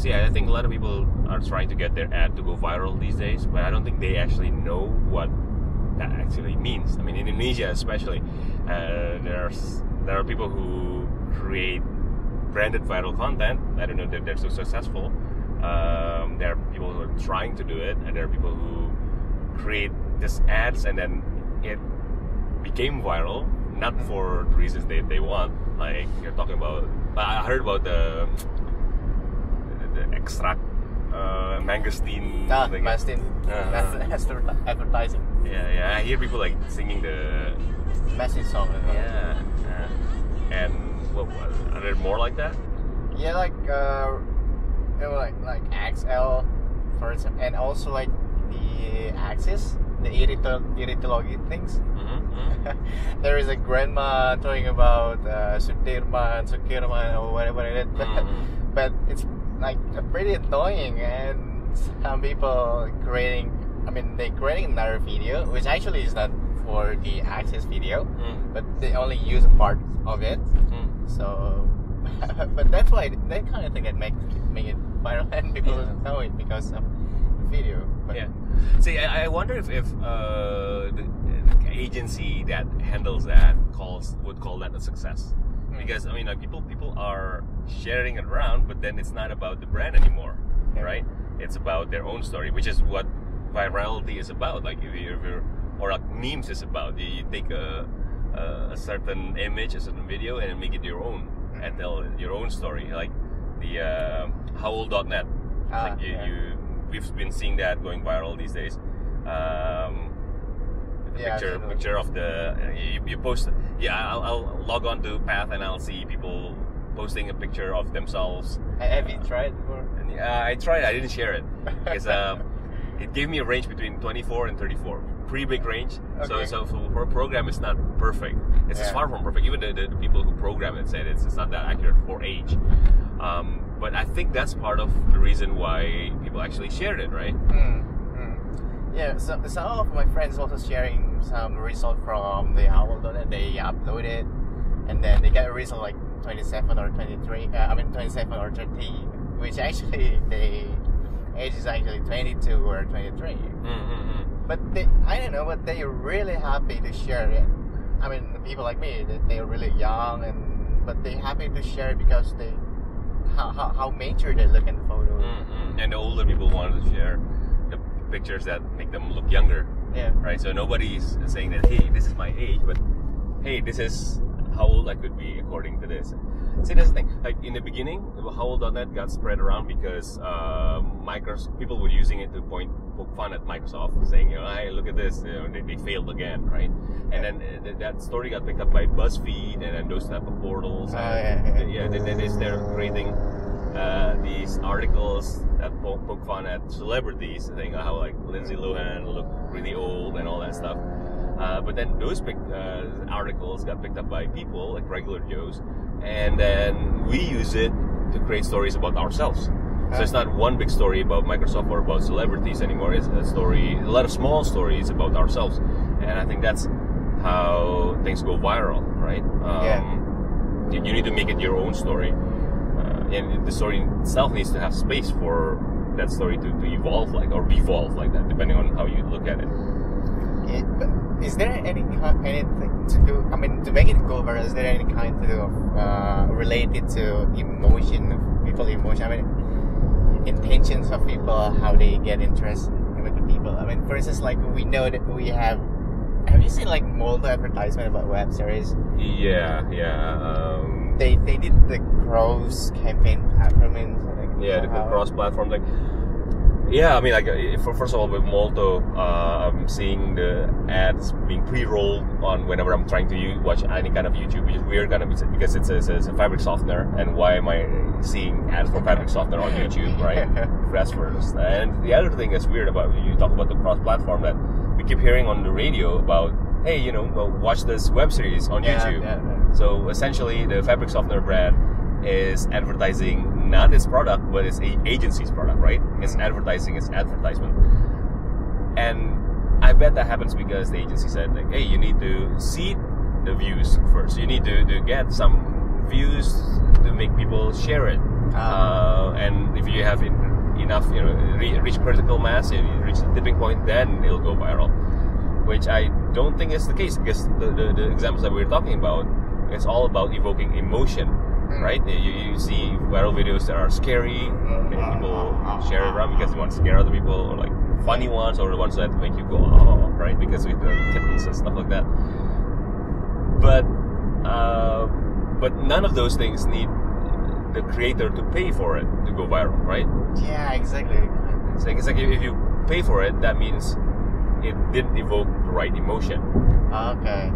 See, I think a lot of people are trying to get their ad to go viral these days, but I don't think they actually know what that actually means. I mean, in Indonesia especially, there are people who create branded viral content. I don't know that they're so successful. There are people who are trying to do it, and there are people who create just ads and then it became viral, not for the reasons they want. Like you're talking about, I heard about the extract mangosteen thing. Mastin. That's advertising. Yeah. I hear people like singing the Mastin song. Yeah. And what are there more like that? Yeah, like like XL, for example, and also like the Axis, the Iritology things. There is a grandma talking about Sukirman or whatever it is, but it's like pretty annoying, and some people creating another video which actually is not for the Axis video, but they only use a part of it. So but that's why that kind of thing that make it viral, and people know it because of the video. But see, I wonder if the agency that handles that would call that a success, because I mean, like, people are sharing it around, but then it's not about the brand anymore, right? It's about their own story, which is what virality is about. Like if you're or like memes is about. You take a certain image, a certain video, and make it your own and tell your own story. Like the howl.net. Like we've been seeing that going viral these days. Picture of the you post. I'll log on to Path and I'll see people posting a picture of themselves. Have you tried before? I tried. I didn't share it because it gave me a range between 24 and 34. Pretty big range. Okay. So for a program, it's not perfect. It's far from perfect. Even the people who program it said it's not that accurate for age. But I think that's part of the reason why people actually shared it, right? Yeah, so some of my friends also sharing some result from the howl.net. They upload it, and then they get a result like 27 or 23. 27 or 30, which actually the age is actually 22 or 23. But I don't know, but they're really happy to share it. I mean, the people like me, they're really young, but they're happy to share it because how mature they look in the photo. And the older people wanted to share the pictures that make them look younger. Yeah. Right. So nobody's saying that, hey, this is my age, but hey, this is how old I could be according to this. See, that's the thing. Like in the beginning, howl.net got spread around because people were using it to poke fun at Microsoft, saying, hey, look at this, they failed again, right? And then that story got picked up by BuzzFeed and then those type of portals. They started creating these articles that poke fun at celebrities, saying how like Lindsay Lohan looked really old and all that stuff. But then those articles got picked up by people like regular Joes, and then we use it to create stories about ourselves. So it's not one big story about Microsoft or about celebrities anymore. It's a lot of small stories about ourselves, and I think that's how things go viral, right? You need to make it your own story, and the story itself needs to have space for that story to evolve or revolve like that, depending on how you look at it. Yeah, but is there anything to do? I mean, to make it go viral, is there any kind of related to emotion, people emotion? I mean, intentions of people, how they get interested with the people. I mean, for instance, like we know that we have you seen like Molto advertisement about web series? Yeah. They did the cross campaign platform the cross platform thing. Yeah, I mean, like first of all, with Molto, I'm seeing the ads being pre-rolled on whenever I'm trying to watch any kind of YouTube, which is weird, because it's a fabric softener, and why am I seeing ads for fabric softener on YouTube, right? That's first. And the other thing that's weird about you talk about the cross-platform, that we keep hearing on the radio about, hey, watch this web series on YouTube. Yeah. So essentially, the fabric softener brand is advertising not its product, but its agency's product, right? It's advertising, it's advertisement. And I bet that happens because the agency said, like, hey, you need to seed the views first. You need to get some views to make people share it. And if you have enough, reach critical mass, you reach the tipping point, then it'll go viral. Which I don't think is the case, because the examples that we're talking about, it's all about evoking emotion, right? You see viral videos that are scary, many people share it around because they want to scare other people, or like funny ones, or the ones that make you go, oh, right? Because with the kittens and stuff like that. But none of those things need the creator to pay for it to go viral, right? Yeah, exactly. It's like if you pay for it, that means it didn't evoke the right emotion. Okay.